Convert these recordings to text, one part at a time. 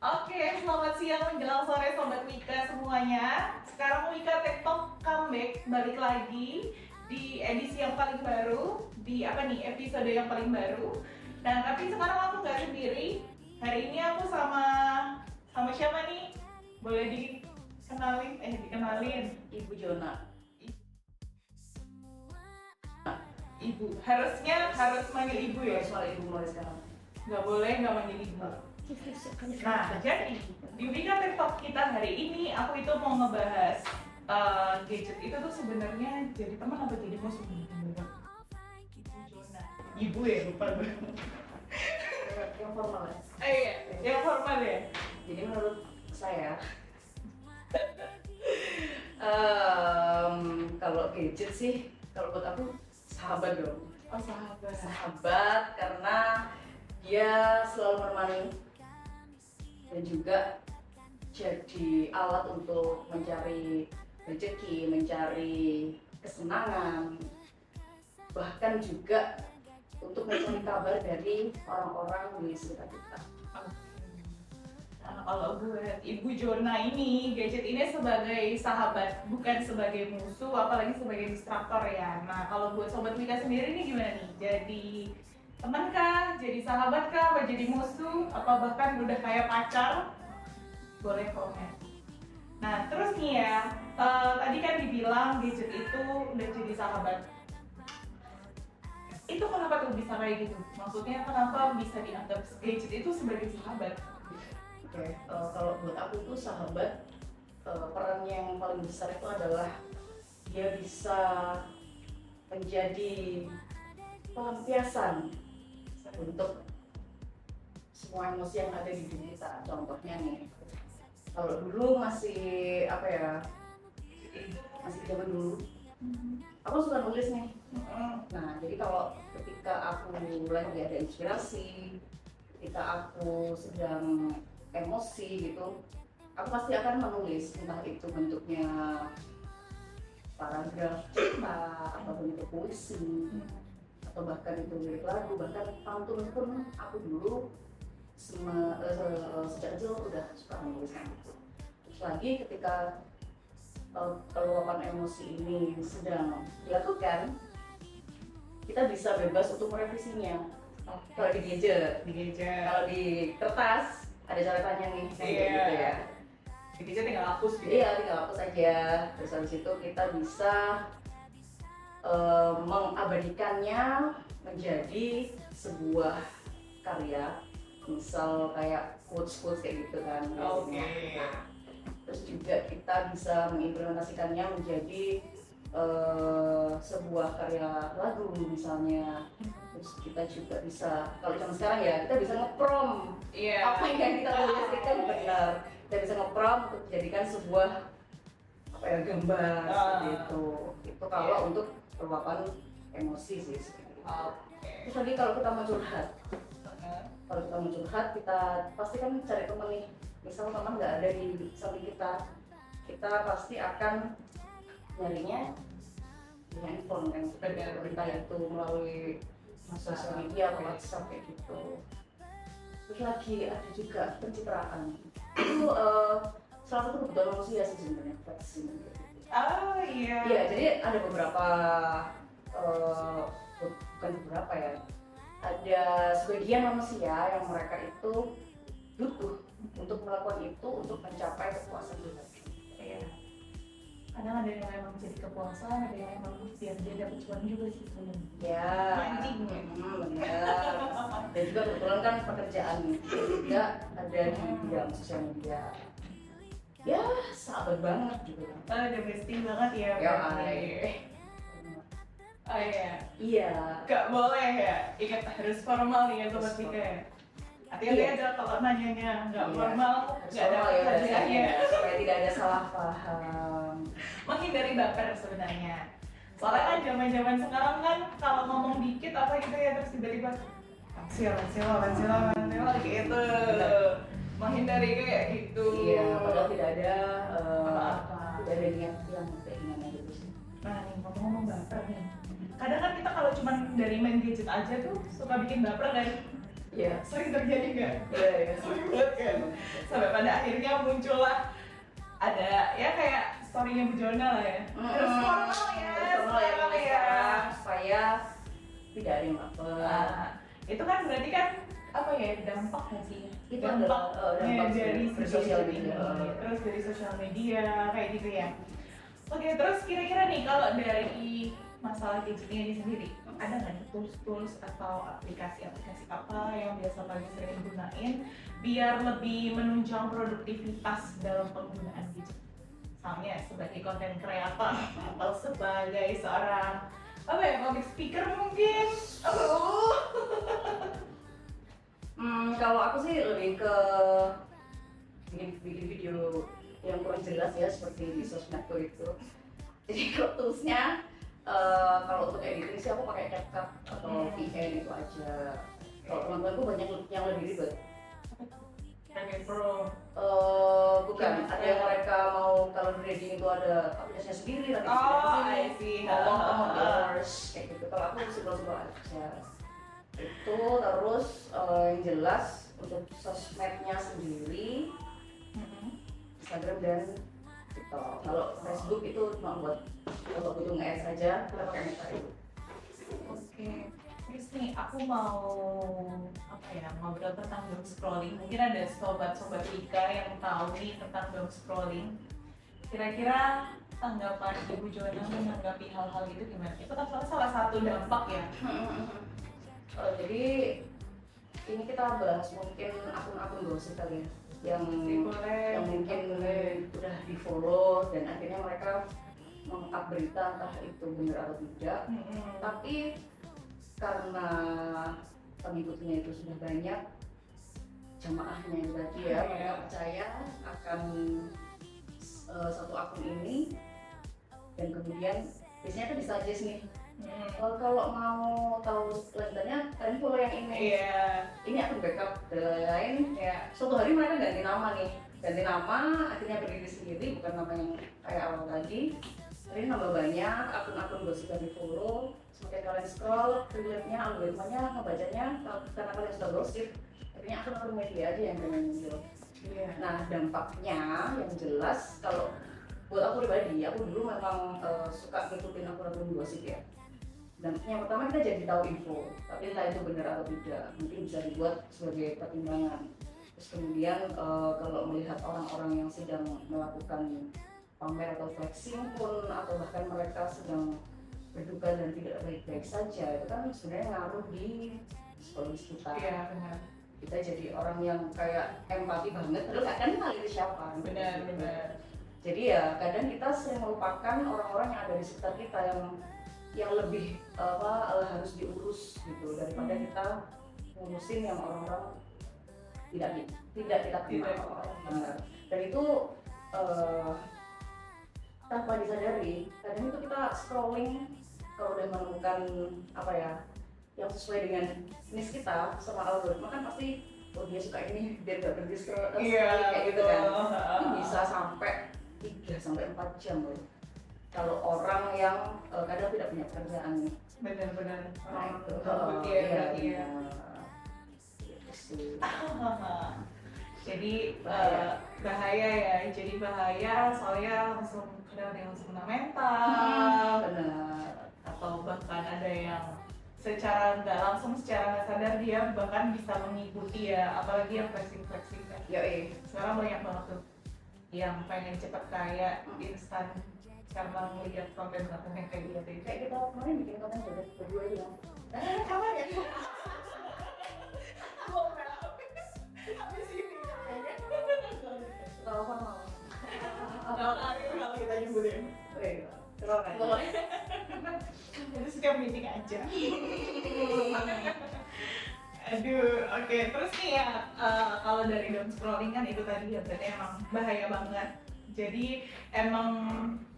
Oke, selamat siang menjelang sore Sobat Wika semuanya. Sekarang Wika TikTok comeback, balik lagi di edisi yang paling baru, di episode yang paling baru. Dan tapi sekarang aku nggak sendiri. Hari ini aku sama siapa nih? Boleh dikenalin. Ibu Jona. Ibu. Harus manggil ibu ya? Soal ibu mulai sekarang. Nggak boleh nggak manggil ibu. Nah, jadi di Wika TikTok kita hari ini aku itu mau ngebahas gadget itu tuh sebenarnya jadi teman apa jadi musuh? Ibu Jona. Ibu ya, lupa gue. Yang formal ya. Iya, yang formal ya. Jadi menurut saya, kalau gadget sih, kalau buat aku sahabat dong. Oh, sahabat. Sahabat karena dia selalu menemani dan juga jadi alat untuk mencari rezeki, mencari kesenangan, bahkan juga untuk mencari kabar dari orang-orang di sekitar kita. Nah, kalau buat Ibu Jona ini, gadget ini sebagai sahabat, bukan sebagai musuh, apalagi sebagai distraktor ya. Nah, kalau buat Sobat Wika sendiri ini gimana nih? Jadi teman kah? Jadi sahabat kah? Apa jadi musuh? Apa bahkan udah kayak pacar? Boleh komen. Nah, terus nih ya, tadi kan dibilang gadget itu udah jadi sahabat. Itu kenapa tuh bisa kayak gitu? Maksudnya kenapa bisa dianggap gadget itu sebagai sahabat? Oke, kalau buat aku tuh sahabat, peran yang paling besar itu adalah dia bisa menjadi pelampiasan untuk semua emosi yang ada di diri kita. Contohnya nih, kalau dulu masih masih zaman dulu, aku suka nulis nih. Nah, jadi kalau ketika aku lagi ada inspirasi, ketika aku sedang emosi gitu, aku pasti akan menulis, entah itu bentuknya paragraf cerita atau bentuk puisi, atau bahkan itu lirik lagu, bahkan pantun pun aku dulu sejak kecil udah suka menuliskan itu. Terus lagi ketika keluapan emosi ini sedang dilakukan, kita bisa bebas untuk merevisinya. Kalau di gadget, kalau di kertas ada coretannya nih, gitu ya. Di gadget tinggal hapus gitu. Iya, tinggal hapus aja. Terus habis itu kita bisa mengabadikannya menjadi sebuah karya, misal kayak quotes kayak gitu kan. Oke. Terus juga kita bisa mengimplementasikannya menjadi sebuah karya lagu misalnya. Terus kita juga bisa, kalau zaman sekarang ya, kita bisa ngeprom apa yang kita tulis itu benar. Kita bisa ngeprom untuk dijadikan sebuah gambar seperti itu. Itu kalau untuk peluapan emosi sih seperti itu. Terus lagi kalau kita mau curhat, kita pasti kan cari teman nih. Misal teman nggak ada di samping kita pasti akan nyarinya di handphone kan, kita itu melalui sosial media atau WhatsApp kayak gitu. Terus lagi ada juga pencitraan. Itu salah satu kebutuhan manusia sih sebenarnya, flexing gitu. Oh iya. Iya, jadi ada beberapa bukan beberapa ya. Ada sebagian manusia yang mereka itu butuh untuk melakukan itu untuk mencapai kepuasan pribadi. Iya. Kadang ada yang memang jadi kepuasan, ada yang memang biar dia dapat cuan juga sih sebenarnya. Ya. Mancing. Benar. Dan juga kebetulan kan pekerjaan juga ada di bidang sosial media. Ya, sahabat banget gitu. Udah bestie banget ya. Ya, Oh iya. Iya. Gak boleh ya. Ingat harus formal nih ya Sobat Wika ya. Hati-hati Iya. aja kalau nanyanya nggak formal, Harus nggak ada formal ya hadiahnya. biasanya, supaya tidak ada salah paham. Menghindari baper sebenarnya. Soalnya kan zaman-zaman sekarang kan kalau ngomong dikit apa gitu ya terus tiba-tiba lansil gitu. Menghindari kayak gitu. Iya, padahal tidak ada Apa-apa. tidak ada niat yang keinginannya gitu sih. Nah nih ngomong-ngomong baper nih. Kadang kan kita kalau cuma dari main gadget aja tuh suka bikin baper kan. Iya. Sering terjadi nggak? Iya, iya. Sering banget kan? Sampai pada akhirnya muncullah ada ya kayak story-nya Bu Jona lah ya. Terus formal ya, sekarang ya. Sekarang supaya tidak ada yang baper. Nah, itu kan berarti kan apa ya, dampak nggak sih? Itu Dampaknya dampak dari sosial gadget media. ini. Terus dari sosial media kayak gitu ya. Oke, terus kira-kira nih kalau dari masalah gadgetnya ini sendiri, ada nggak nih tools-tools atau aplikasi-aplikasi apa yang biasa paling sering digunain biar lebih menunjang produktivitas dalam penggunaan gadget? Misalnya sebagai konten kreator atau sebagai seorang apa ya, public speaker mungkin. Kalau aku sih lebih ke bikin video yang kurang jelas ya, seperti di sosmedku itu. Jadi kalau toolsnya, kalau untuk editing sih aku pakai CapCut atau VN itu aja. Kalau teman-temanku banyak yang lebih ribet. Premiere Pro. Bukan, ada yang mereka mau kalau grading itu ada aplikasinya sendiri, tapi I see. ngomong sama viewers kayak gitu. Kalau aku simpel-simpel aja. Itu terus yang jelas untuk sosmednya sendiri, Instagram dan TikTok. Kalau Facebook itu cuma buat kalau butuh nge-ads saja, kita pakai Meta itu. Oke, terus nih aku mau apa ya, ngobrol tentang doom scrolling. Mungkin ada sobat-sobat Wika yang tahu nih tentang doom scrolling. Kira-kira tanggapan Ibu Jona menanggapi hal-hal itu gimana? Itu kan salah satu dampak ya. Jadi ini kita bahas mungkin akun-akun gosip kali ya, yang mungkin udah di follow dan akhirnya mereka mengungkap berita entah itu benar atau tidak. Tapi karena pengikutnya itu sudah banyak, jamaahnya itu tadi ya, mereka percaya akan satu akun ini, dan kemudian biasanya kan disuggest nih, kalau mau tahu lanjutannya kalian follow yang ini. Ini akun backup dan lain-lain. Ya suatu hari mereka ganti nama nih, akhirnya berdiri sendiri, bukan nama yang kayak awal tadi. Jadi nambah banyak akun-akun gosip yang di follow. Semakin kalian scroll, relate-nya, algoritmanya, ngebacanya, karena kalian sudah gosip, akhirnya akun-akun media aja yang pengen muncul. Nah dampaknya yang jelas, kalau buat aku pribadi, aku dulu memang suka ngikutin akun-akun gosip ya. Dan yang pertama kita jadi tahu info, tapi entah itu benar atau tidak, mungkin bisa dibuat sebagai pertimbangan. Terus kemudian kalau melihat orang-orang yang sedang melakukan pamer atau flexing pun, atau bahkan mereka sedang berduka dan tidak baik-baik saja, itu kan sebenarnya ngaruh di psikologis kita. Iya benar. Kita jadi orang yang kayak empati banget, terus kan itu siapa? Benar. Jadi ya kadang kita sering melupakan orang-orang yang ada di sekitar kita yang lebih harus diurus gitu, daripada kita ngurusin yang orang-orang tidak kita kenal. Dan itu tanpa disadari, kadang itu kita scrolling, kalau udah menemukan apa ya yang sesuai dengan jenis kita sama algoritma, kan pasti dia suka ini, dia gak berhenti scroll terus kayak gitu kan. Itu bisa sampai 3-4 jam loh. Kalau orang yang kadang tidak punya pekerjaan nih. Benar. Nah itu Iya. Itu sih. Jadi bahaya ya. Jadi bahaya soalnya langsung kadang ada yang langsung kena mental. Benar. Atau bahkan ada yang secara nggak sadar dia bahkan bisa mengikuti ya, apalagi yang flexing kan. Sekarang banyak banget tuh yang pengen cepet kaya instan karena melihat konten yang kayak gitu. Kayak kita kemarin bikin konten joget berdua itu kan. Kapan ya? Habis ini Kalau mau. kalau kita nyebutin. Terus kan. Jadi setiap meeting aja. Aduh, oke. Terus nih ya, kalau dari doom scrolling kan itu tadi ya, berarti emang bahaya banget. Jadi emang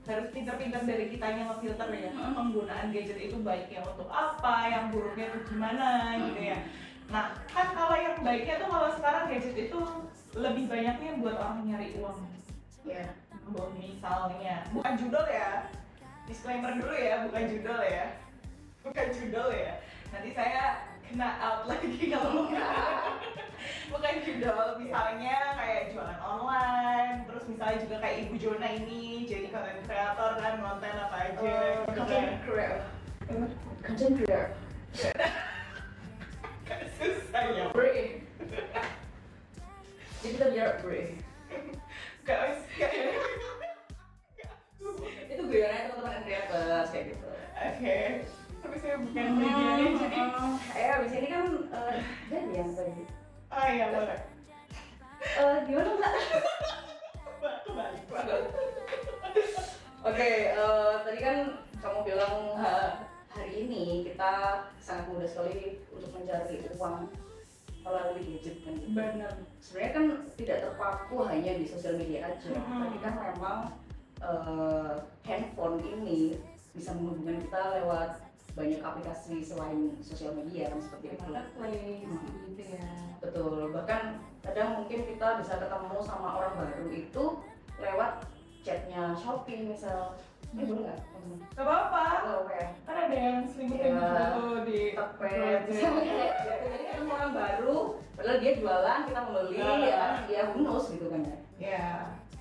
harus pintar-pintar dari kitanya ngefilter ya, penggunaan gadget itu baiknya untuk apa, yang buruknya itu gimana gitu ya. Nah, kan kalau yang baiknya tuh kalau sekarang gadget itu lebih banyaknya buat orang nyari uang. Iya. Misalnya, bukan judul ya. Disclaimer dulu ya, bukan judul ya. Nanti saya kena out lagi kalau bukan judul, misalnya kayak jualan online, terus misalnya juga kayak Ibu Jona ini jadi content creator kan, konten apa aja gitu kan. Content creator. Kan susah ya. Bre. Jadi kita biar bre. Gak Itu guyonanya teman-teman creators kayak gitu. Oke, tapi saya bukan begini jadi. Abis ini kan jadi yang tadi. Oh iya boleh. Gimana Mbak? Kembali. Oke, tadi kan kamu bilang hari ini kita sangat mudah sekali untuk mencari uang melalui gadget kan. Benar. Sebenarnya kan tidak terpaku hanya di sosial media aja. Tapi kan memang handphone ini bisa menghubungkan kita lewat banyak aplikasi selain sosial media kan seperti itu. Marketplace gitu ya. Betul. Bahkan kadang mungkin kita bisa ketemu sama orang baru itu lewat chatnya Shopee misal. Ini boleh nggak? Gak apa-apa. Nggak apa ya? Kan ada yang selimutin Iya. gitu di Topet. Jadi ketemu orang baru, padahal dia jualan, kita membeli, ya dia bonus gitu kan ya. Ya.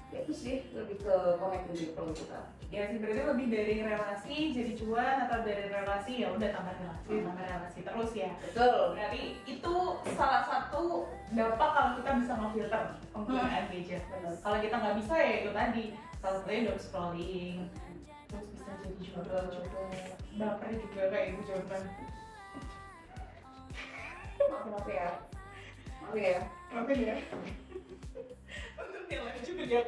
Ya itu sih lebih ke connect with people kita. Ya sih berarti lebih dari relasi jadi cuan atau dari relasi ya udah tambah relasi terus ya. Betul. Berarti itu salah satu dampak kalau kita bisa ngefilter penggunaan gadget. Benar. Kalau kita nggak bisa ya itu tadi salah satunya doom scrolling, terus bisa jadi jodoh baper juga kayak Ibu Jordan. Maaf ya. Maaf ya. Oke ya. Untuk nilai juga dia.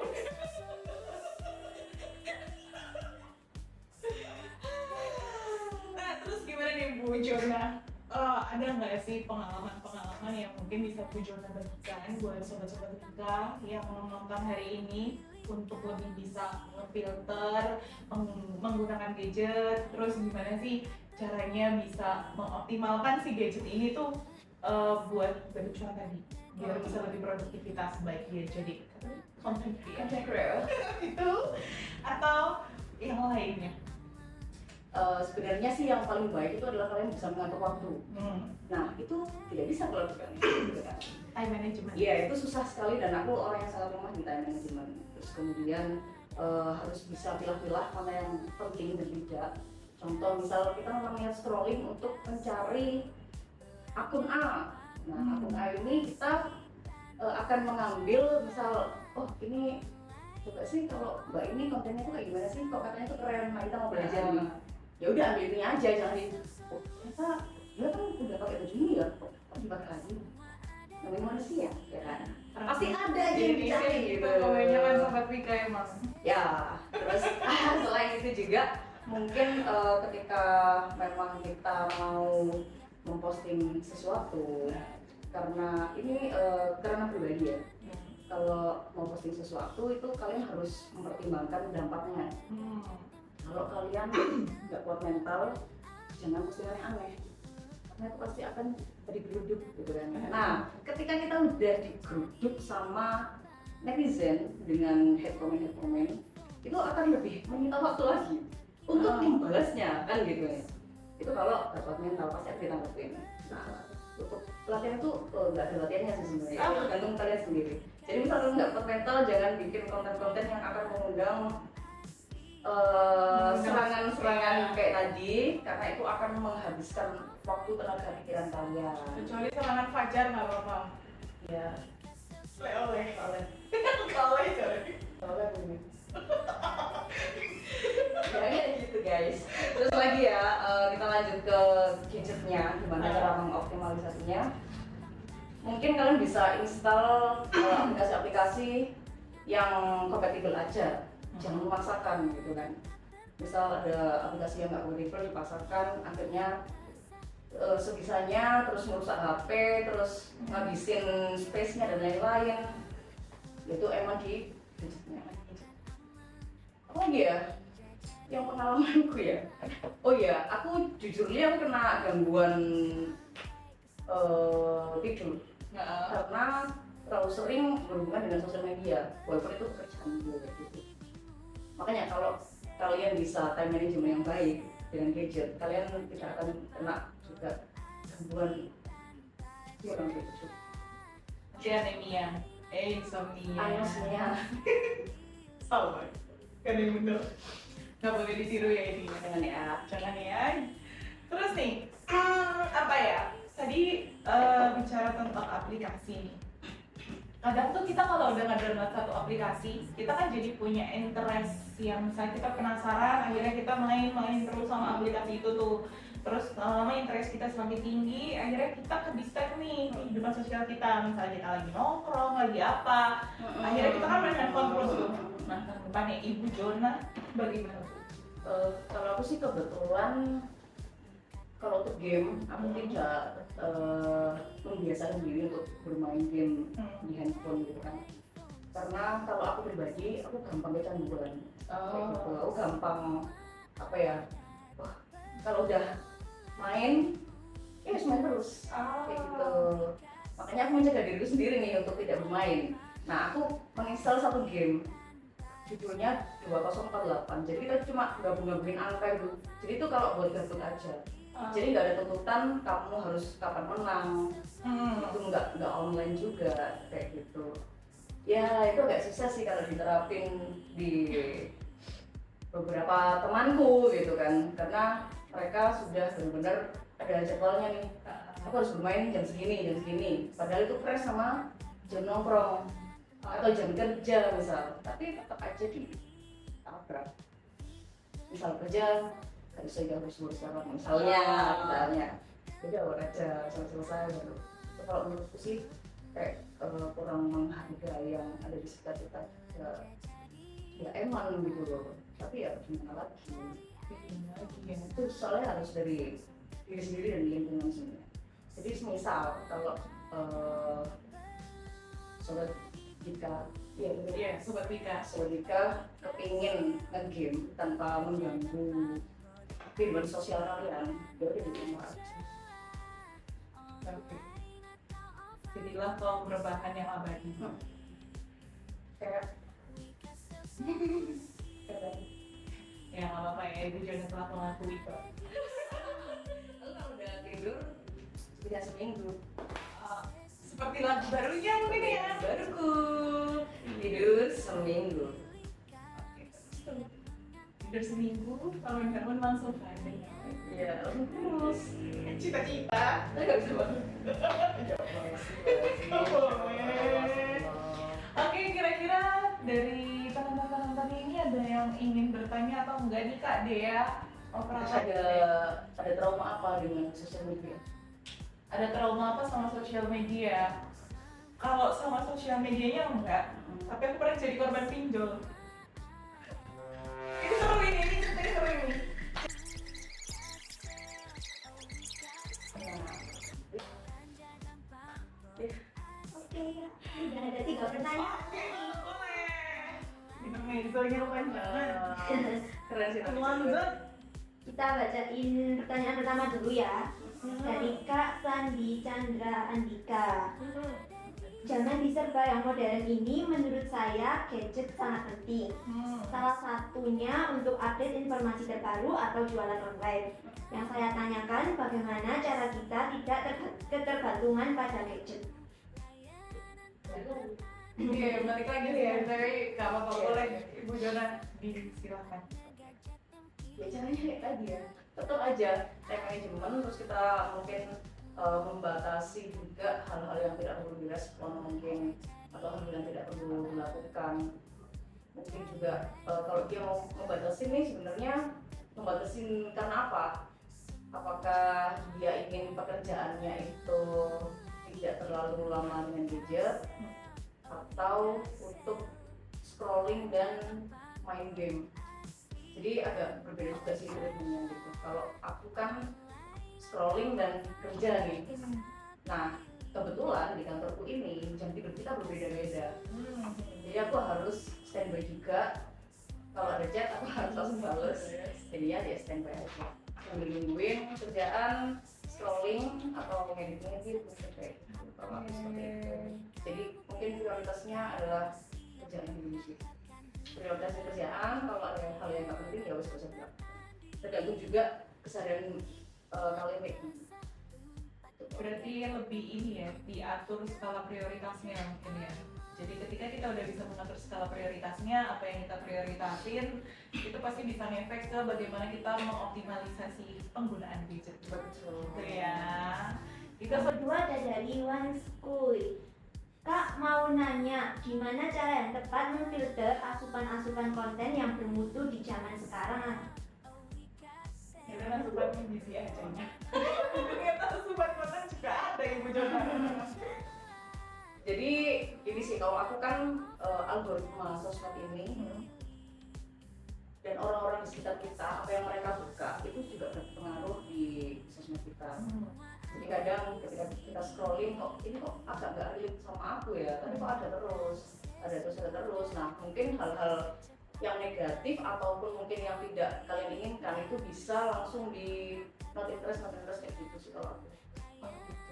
Nah terus gimana nih Bu Jona? Ada nggak sih pengalaman-pengalaman yang mungkin bisa Bu Jona bagikan buat sobat-sobat kita yang menonton hari ini untuk lebih bisa ngefilter menggunakan gadget, terus gimana sih caranya bisa mengoptimalkan si gadget ini tuh buat bercuan tadi biar bisa lebih produktivitas baik dia jadi content creator itu atau yang lainnya. Sebenarnya sih yang paling baik itu adalah kalian bisa mengatur waktu. Nah itu tidak bisa kalau bukan gitu kan. Time management. Iya itu susah sekali dan aku orang yang sangat lemah di time management. Terus kemudian harus bisa pilah-pilah mana yang penting dan tidak. Contoh misal kita namanya scrolling untuk mencari akun A. Nah akun A ini kita akan mengambil misal oh ini coba sih kalau mbak ini kontennya tuh kayak gimana sih kok katanya tuh keren, nah kita mau belajar nih. Ya udah ambil ini aja, jangan di oh ternyata dia kan udah pakai baju ini ya kok dipakai lagi. Namanya manusia ya kan pasti ada aja yang dicari gitu. Kebanyakan sobat Vika emang. Ya terus selain itu juga mungkin ketika memang kita mau memposting sesuatu karena ini karena pribadi ya. Kalau mau posting sesuatu itu kalian harus mempertimbangkan dampaknya. Kalau kalian nggak kuat mental, jangan postingan yang aneh, karena itu pasti akan digeruduk gitu kan. Nah, ketika kita udah digeruduk sama netizen dengan hate comment, itu akan lebih menyita waktu lagi untuk membalasnya kan gitu ya. Itu kalau nggak kuat mental pasti akan ditanggapin. Nah, untuk pelatihan itu nggak ada latihannya sih sebenarnya, itu tergantung kalian sendiri. Jadi misalnya nggak kuat mental, jangan bikin konten-konten yang akan mengundang serangan-serangan kayak tadi, karena itu akan menghabiskan waktu, tenaga, pikiran kalian. Kecuali serangan fajar nggak apa-apa. Ya, Oleh. oleh ini. Ya gitu guys. Terus lagi ya, kita lanjut ke gadgetnya, gimana cara mengoptimalisasinya. Mungkin kalian bisa install aplikasi-aplikasi yang kompatibel aja, jangan memaksakan gitu kan. Misal ada aplikasi yang nggak kompatibel dipaksakan, akhirnya sebisanya terus merusak HP, terus ngabisin space-nya dan lain-lain. Itu emang di gadgetnya. Apa lagi ya? Yang pengalamanku ya. Oh iya, aku jujurnya aku kena gangguan tidur karena terlalu sering berhubungan dengan sosial media, walaupun itu pekerjaan gue gitu. Makanya kalau kalian bisa time management yang baik dengan gadget, kalian tidak akan kena juga kesembuhan kurang gitu. anemia, insomnia, Anosmia. salah, kan yang bener. Nggak boleh ditiru ya ini. Jangan ya. Jangan ya. Terus nih, apa ya? Tadi bicara tentang aplikasi nih. Kadang tuh kita kalau udah nge-download satu aplikasi, kita kan jadi punya interest yang misalnya kita penasaran, akhirnya kita main terus sama aplikasi itu tuh. Terus lama interest kita semakin tinggi, akhirnya kita ke distract nih kehidupan sosial kita. Misalnya kita lagi nongkrong, lagi apa, akhirnya kita kan main handphone terus tuh. Nah, ke depannya Ibu Jona bagaimana tuh? Kalau aku sih kebetulan kalau untuk game aku tidak membiasakan diri untuk bermain game di handphone gitu kan, karena kalau aku pribadi aku gampang kecanduan. Kayak gitu, aku gampang apa ya, wah kalau udah main ya harus main terus kayak gitu. Makanya aku menjaga diriku sendiri nih untuk tidak bermain. Nah aku menginstal satu game judulnya 2048, jadi kita cuma gabung-gabungin angka itu, jadi itu kalau buat gabung aja. Jadi nggak ada tuntutan kamu harus kapan menang, itu nggak online juga kayak gitu. Ya itu agak susah sih kalau diterapin di beberapa temanku gitu kan, karena mereka sudah benar-benar ada jadwalnya nih, aku harus bermain jam segini, padahal itu crash sama jam nongkrong atau jam kerja misal, tapi tetap aja ditabrak. Misal kerja harus saya harus sekarang misalnya udah aja selesai baru. Kalau menurutku sih kayak kurang menghargai yang ada di sekitar kita, ya emang gitu loh, tapi ya gimana lagi ya, itu soalnya harus dari diri sendiri dan lingkungan sendiri. Jadi misal kalau sobat Dika, Sobat Dika kepingin nge-game tanpa mengganggu kehidupan sosial kalian, ya udah di rumah aja. Oke. Jadilah kaum berbahan yang abadi. Kayak Ya nggak apa-apa ya, Ibu Jona telah mengakui kok. lu kalau udah tidur bisa seminggu. Seperti lagu barunya mungkin ya. Baruku tidur seminggu. Tidur seminggu, kalau nggak pun langsung banding. Ya terus Cita-cita. saya nggak bisa banget. Oke, kira-kira dari penonton-penonton ini ada yang ingin bertanya atau enggak nih Kak Dea? Ada trauma apa dengan sosial media? Ada trauma apa sama sosial media? Kalau sama sosial medianya enggak, tapi aku pernah jadi korban pinjol. Ini seru ini ceritanya seru ini. Oke, udah ada 3 pertanyaan. Intermezzonya panjang. Keren sih. Lanjut. Kita bacain pertanyaan pertama dulu ya. Dari Kak Sandi Chandra Andika. Zaman diserba yang modern ini menurut saya gadget sangat penting. Salah satunya untuk update informasi terbaru atau jualan online. Yang saya tanyakan bagaimana cara kita tidak ketergantungan pada gadget. Iya, balik lagi sih ya, tapi gak apa-apa, boleh Ibu Jona disilakan. Ya caranya kayak tadi ya, tetap aja time management, terus kita mungkin membatasi juga hal-hal yang tidak perlu direspon mungkin, atau hal yang tidak perlu dilakukan. Mungkin juga kalau dia mau membatasi nih, sebenarnya membatasi karena apa? Apakah dia ingin pekerjaannya itu tidak terlalu lama dengan gadget, atau untuk scrolling dan main game. Jadi agak berbeda juga sih ritmenya gitu. Kalau aku kan scrolling dan kerja nih. Nah kebetulan di kantorku ini jam tidur kita berbeda-beda. Jadi aku harus standby juga. Kalau ada chat aku harus langsung bales. Jadi ya dia standby aja. Sambil nungguin kerjaan, scrolling atau ngedit-ngedit kayak gitu. Kalau aku seperti itu. Jadi mungkin prioritasnya adalah kerjaan dulu sih. Prioritasnya kerjaan, kalau ada hal yang nggak penting ya usah bilang. Tergantung juga kesadaran kalian kayak gitu. Berarti lebih ini ya, diatur skala prioritasnya mungkin ya. Jadi ketika kita udah bisa mengatur skala prioritasnya, apa yang kita prioritasin, itu pasti bisa ngefek ke bagaimana kita mengoptimalisasi penggunaan gadget. Betul. Gitu ya. Kita Yang kedua ada dari Wan Skuy. Kak mau nanya, gimana cara yang tepat memfilter asupan-asupan konten yang bermutu di zaman sekarang? kita kan sobat gizi aja ya. Ternyata sobat konten juga ada Ibu Jona. Jadi ini sih kalau aku kan algoritma sosmed ini dan orang-orang di sekitar kita, apa yang mereka buka itu juga berpengaruh di sosmed kita. Jadi kadang ketika kita scrolling kok ini kok agak nggak relate sama aku ya, tapi kok ada terus. Nah mungkin hal-hal yang negatif ataupun mungkin yang tidak kalian inginkan itu bisa langsung di not interest kayak gitu sih kalau aku.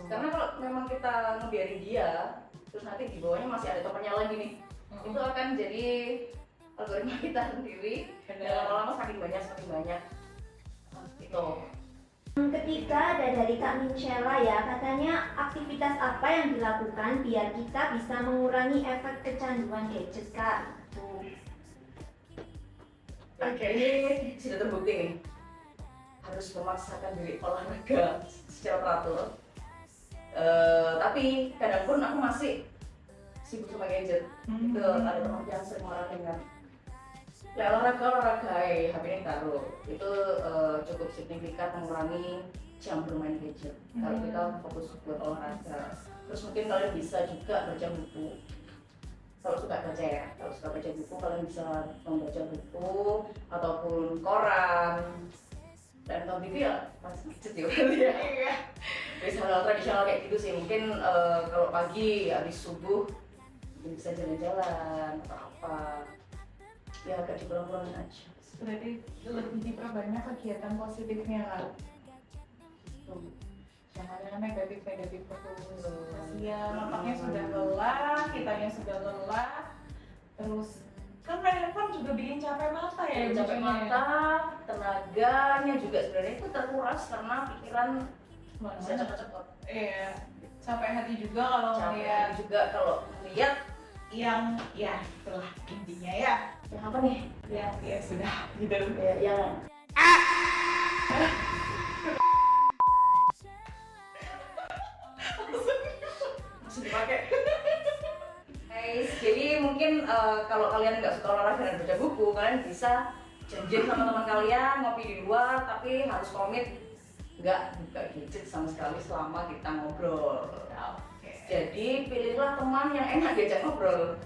Karena kalau memang kita ngebiarin dia, terus nanti di bawahnya masih ada tokennya lagi nih, itu akan jadi algoritma kita sendiri. Dan lama-lama semakin banyak gitu. Ketiga ada dari Kak Mincela ya, katanya aktivitas apa yang dilakukan biar kita bisa mengurangi efek kecanduan gadget Kak? Oke, ini sudah terbukti nih, harus memaksakan diri olahraga secara teratur. Tapi kadang pun aku masih sibuk sama gadget. Itu ada teman yang sering marah dengan ya olahraga HP ini taruh itu cukup signifikan mengurangi jam bermain gadget kalau kita fokus buat olahraga. Terus mungkin kalian bisa juga baca buku kalau suka baca ya, kalau suka baca buku kalian bisa membaca buku ataupun koran. Dan nonton TV ya pasti gadget ya berarti ya. Bisa hal tradisional kayak gitu sih. Mungkin kalau pagi habis subuh mungkin bisa jalan-jalan atau apa ya, agak dikurang-kurangin aja. Berarti lebih diperbanyak kegiatan positifnya kan? Jangan yang negatif terus. Kasihan, otaknya sudah lelah, kitanya sudah lelah. Terus kan main handphone juga bikin capek mata ya? Capek mata, tenaganya juga sebenarnya itu terkuras karena pikiran bisa cepet-cepet. Iya, capek hati juga kalau melihat juga kalau melihat yang ya itulah intinya ya. yang apa nih? Ya sudah gitu. Ya, yang masih dipakai. Guys, jadi mungkin kalau kalian nggak suka olahraga dan baca buku, kalian bisa janjian sama teman kalian ngopi di luar, tapi harus komit nggak buka gadget sama sekali selama kita ngobrol. Jadi pilihlah teman yang enak diajak ngobrol,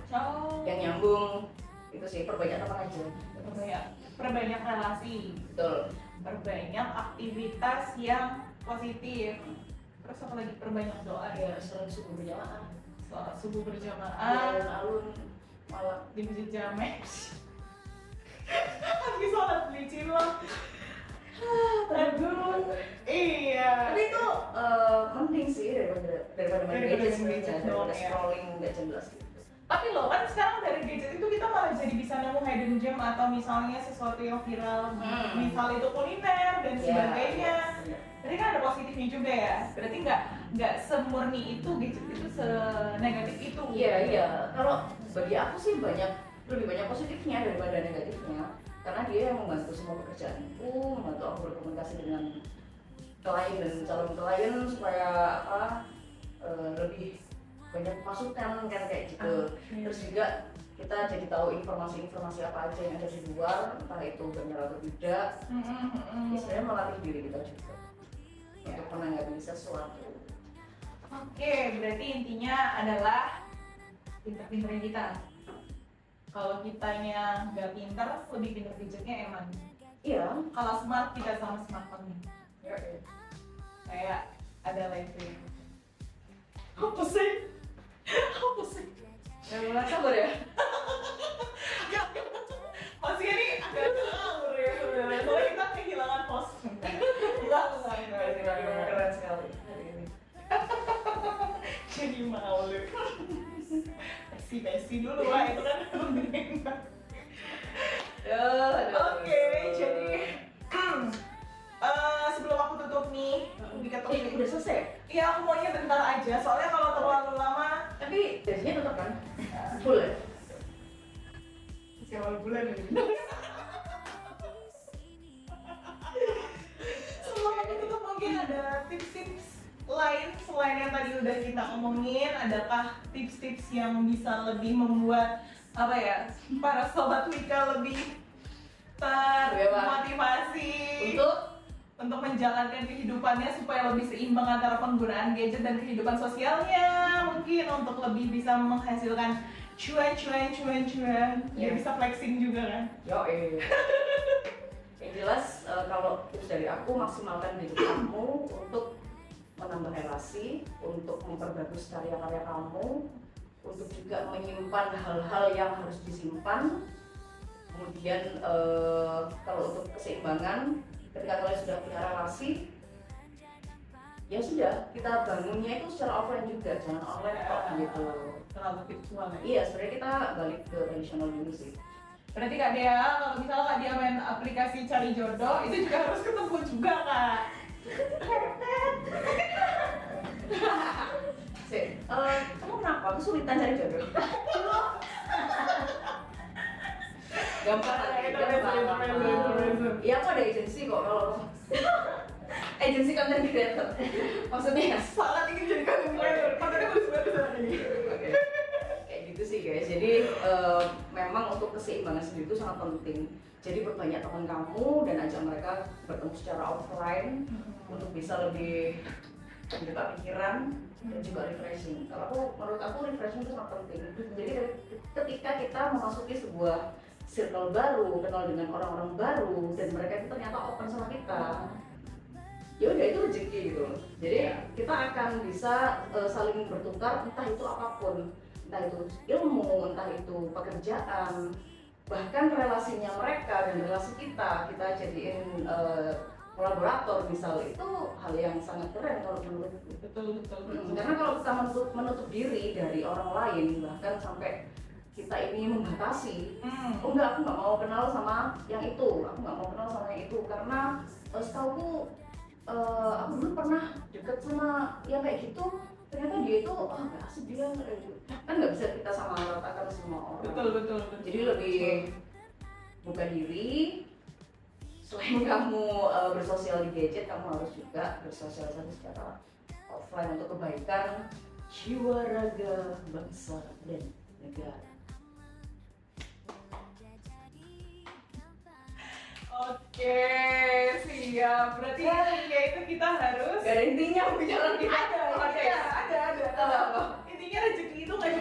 yang nyambung. Itu sih, perbanyak teman aja. Perbanyak relasi. Betul. Perbanyak aktivitas yang positif. Terus apa lagi? Perbanyak doa Ya, ya. selain subuh berjamaah. Sholat subuh berjamaah Alun-alun malam di masjid Jamex. Lagi sholat beli cilok. Aduh, iya. tapi itu mending sih daripada main gadget daripada ya. scrolling nggak jelas gitu. Tapi loh kan sekarang dari gadget itu kita malah jadi bisa nemu hidden gem atau misalnya sesuatu yang viral, misal itu kuliner dan sebagainya. Berarti kan ada positifnya juga ya. Berarti nggak semurni itu gadget itu senegatif itu. Iya. Kalau bagi aku sih lebih banyak positifnya daripada negatifnya. Karena dia yang membantu semua pekerjaanku, membantu aku berkomunikasi dengan klien dan calon klien supaya lebih banyak masukan kan kayak gitu. Terus juga kita jadi tahu informasi-informasi apa aja yang ada di luar, entah itu benar atau tidak. Ini sebenarnya melatih diri kita juga untuk menanggapi sesuatu. Oke, berarti intinya adalah pinter-pinterin kita. Kalau kitanya nggak pinter, lebih pinter gadgetnya emang. Iya. Kalau smart kita sama smartphone. Ya. Kayak ada live. Apa sih? Yang sabar ya. Masih ini agak ngawur ya sebenarnya. Soalnya kita kehilangan host. Enggak. Keren sekali hari ini. Jadi malu. Besi dulu lah itu kan. Oke, jadi sebelum aku tutup nih, Udah selesai? iya aku mau awal bulan ini. Sebelum aku tutup mungkin ada tips-tips lain selain yang tadi udah kita omongin, adakah tips-tips yang bisa lebih membuat apa ya para sobat Wika lebih termotivasi untuk menjalankan kehidupannya supaya lebih seimbang antara penggunaan gadget dan kehidupan sosialnya, mungkin untuk lebih bisa menghasilkan cuan biar bisa flexing juga kan? Yang jelas kalau tips dari aku, maksimalkan hidup kamu untuk menambah relasi, untuk memperbagus karya-karya kamu, untuk juga menyimpan hal-hal yang harus disimpan. Kemudian kalau untuk keseimbangan, ketika kalian sudah punya relasi, ya sudah, kita bangunnya itu secara offline juga, jangan online kok gitu. Terlalu virtual ya? Iya, sebenarnya kita balik ke tradisional dulu sih. Berarti Kak Dea, kalau misalnya Kak Dea main aplikasi cari jodoh, itu juga harus ketemu juga Kak. Kamu kenapa kesulitan cari jodoh? Gampang. Iya, aku ada agensi kok kalau agensi content creator. Maksudnya Sangat ingin jadi content creator, kontennya bagus-bagus ini. kayak gitu sih guys. Jadi memang untuk keseimbangan sendiri itu sangat penting. Jadi perbanyak teman kamu dan ajak mereka bertemu secara offline untuk bisa lebih membuka pikiran dan juga refreshing. Kalau menurut aku refreshing itu sangat penting. Jadi ketika kita memasuki sebuah circle baru, kenal dengan orang-orang baru, dan mereka itu ternyata open sama kita, ya udah itu rezeki gitu. Jadi kita akan bisa saling bertukar, entah itu apapun, entah itu ilmu, entah itu pekerjaan, bahkan relasinya mereka dan relasi kita jadiin kolaborator misal, itu hal yang sangat keren kalau menurutku. Betul. Karena kalau kita menutup diri dari orang lain, bahkan sampai kita ini membatasi, oh enggak, aku nggak mau kenal sama yang itu, aku nggak mau kenal sama yang itu, karena setauku aku dulu pernah deket sama yang kayak gitu, ternyata dia itu nggak asik, dia kan nggak bisa kita sama ratakan semua orang. Betul. Jadi lebih buka diri. Selain kamu bersosial di gadget, kamu harus juga bersosialisasi secara offline untuk kebaikan jiwa, raga, bangsa, dan negara. Oke, siap. Berarti intinya itu kita harus Gak ada intinya bicara kita. ada. Intinya rezeki itu nggak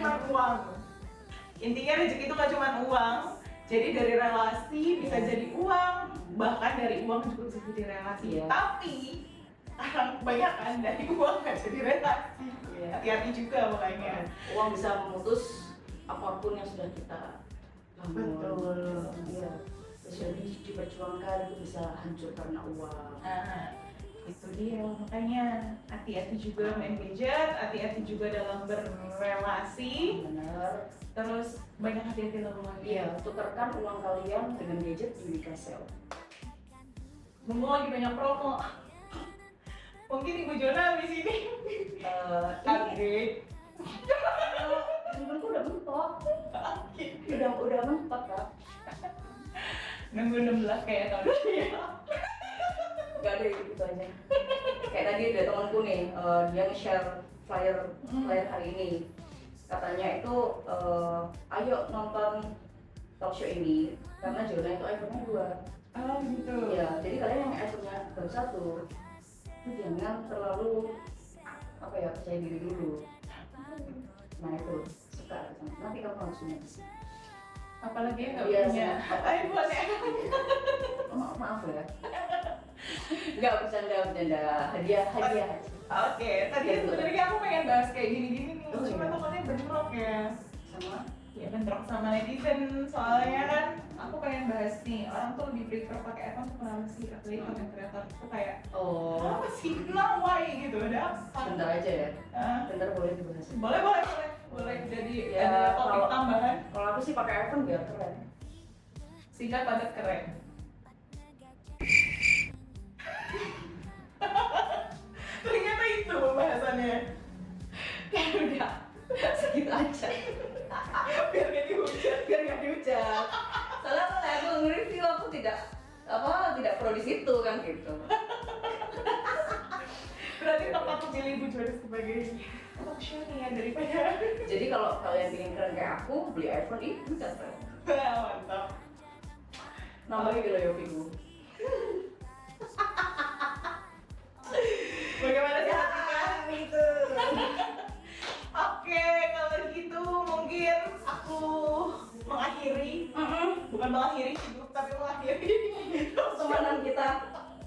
cuma uang. Jadi dari relasi bisa jadi uang, bahkan dari uang juga bisa jadi relasi. Iya. Tapi sekarang kebanyakan dari uang nggak jadi relasi. Iya. Hati-hati juga makanya. Uang bisa memutus apapun yang sudah kita bangun. Betul. Iya. Sudah diperjuangkan itu bisa hancur karena uang. Nah, itu dia, makanya hati-hati juga main gadget, hati-hati juga dalam berrelasi, Benar. terus banyak hati-hati dalam uang. Iya, tukarkan uang kalian dengan gadget di Wikasel. Mumpung lagi banyak promo, mungkin Ibu Jona habis ini upgrade. Handphoneku udah mentok. Udah mentok Kak. Nunggu 16 kayak tahun ini. Gak ada gitu aja. Kayak tadi ada temanku nih, dia nge-share flyer hari ini. Katanya itu ayo nonton talk show ini karena Jona itu iPhone-nya 2. Oh gitu. Iya, jadi kalian yang iPhone-nya baru 1 itu jangan terlalu percaya diri dulu. Nah itu suka nanti kamu harus punya. Apalagi nggak Iya, punya iPhone ya. Maaf ya. Enggak, bercanda. Hadiah aja. Oke, tadi sebenarnya aku pengen bahas kayak gini-gini nih, Oh, cuma iya. takutnya bentrok ya. Sama Ya bentrok sama netizen, soalnya kan aku pengen bahas nih, orang tuh lebih prefer pakai iPhone tuh kenapa sih? Apalagi konten kreator tuh kayak kenapa sih? Kenapa why gitu? Ada apa? bentar aja ya. Ah, Bentar boleh dibahas. boleh jadi Ya, ada topik kalau- tambahan. Kalau aku sih pakai iPhone biar keren. Singkat padat keren. Ternyata itu pembahasannya. Ya udah, segitu aja. Biar gak dihujat. Biar nggak dihujat. tidak pro di situ kan gitu. Berarti tepat memilih Ibu Jona sebagai talk show-nya daripada. Jadi kalau kalian ingin keren kayak aku, beli iPhone itu kan. Mantap. Namanya gitu ya Vigo. Bagaimana sih Ya, Hatika? itu. Oke, kalau gitu mungkin aku mengakhiri, bukan mengakhiri hidup, tapi mengakhiri Temenan kita.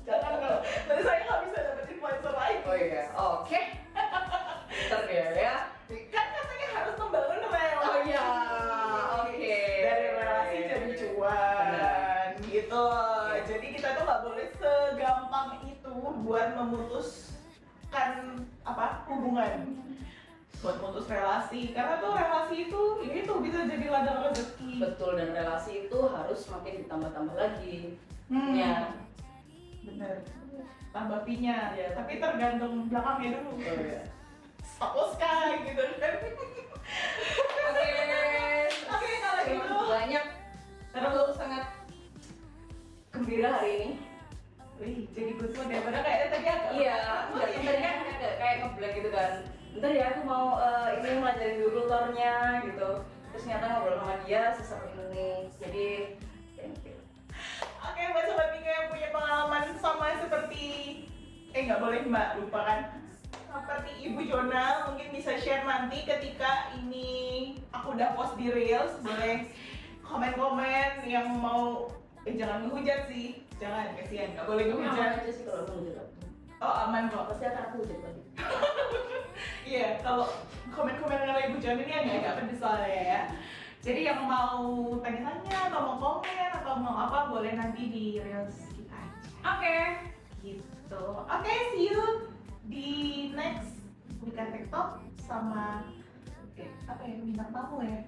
jangan kalau nanti saya nggak bisa dapat influencer lain. Oh iya, oke. Ntar ya. Kan katanya harus membangun relasi. Oh iya, oke. Dari relasi jadi cuan, gitu. Jadi kita tuh nggak boleh segampang itu buat memutuskan hubungan, buat putus relasi. Karena tuh relasi itu ini tuh bisa jadi ladang rezeki. Betul, dan relasi itu harus makin ditambah-tambah lagi. Hmm. Ya. Bener. Tambah pinya, Iya. tapi tergantung belakangnya dulu. Oh iya. Saposka gitu kan. Oke, kalau Terima gitu. kasih banyak. Aku sangat gembira hari ini. Wih, jadi good mood ya, padahal kayaknya tadi agak Iya, tadi kan agak kayak ngeblank gitu kan. Bentar ya, aku mau ini melajarin dulu tutornya gitu. Terus ternyata ngobrol sama dia seseru ini. Jadi thank you. Oke, Mbak Sobat Mika yang punya pengalaman sama seperti nggak boleh Mbak, lupa kan? Seperti Ibu Jona, mungkin bisa share nanti ketika ini aku udah post di Reels. Boleh komen-komen yang mau, jangan ngehujat sih, jangan, kasihan, nggak boleh Kamu aman ngehujat. aja sih kalau aku hujat. Oh aman kok. Pasti akan aku hujat lagi. Iya, kalau komen-komen dengan Ibu Jona ini agak pedes soalnya ya. Jadi yang mau tanya-tanya atau mau komen atau mau apa boleh nanti di Reels kita aja. Oke. Gitu. Oke, see you di next Bukan TikTok sama apa ya, bintang tamu ya.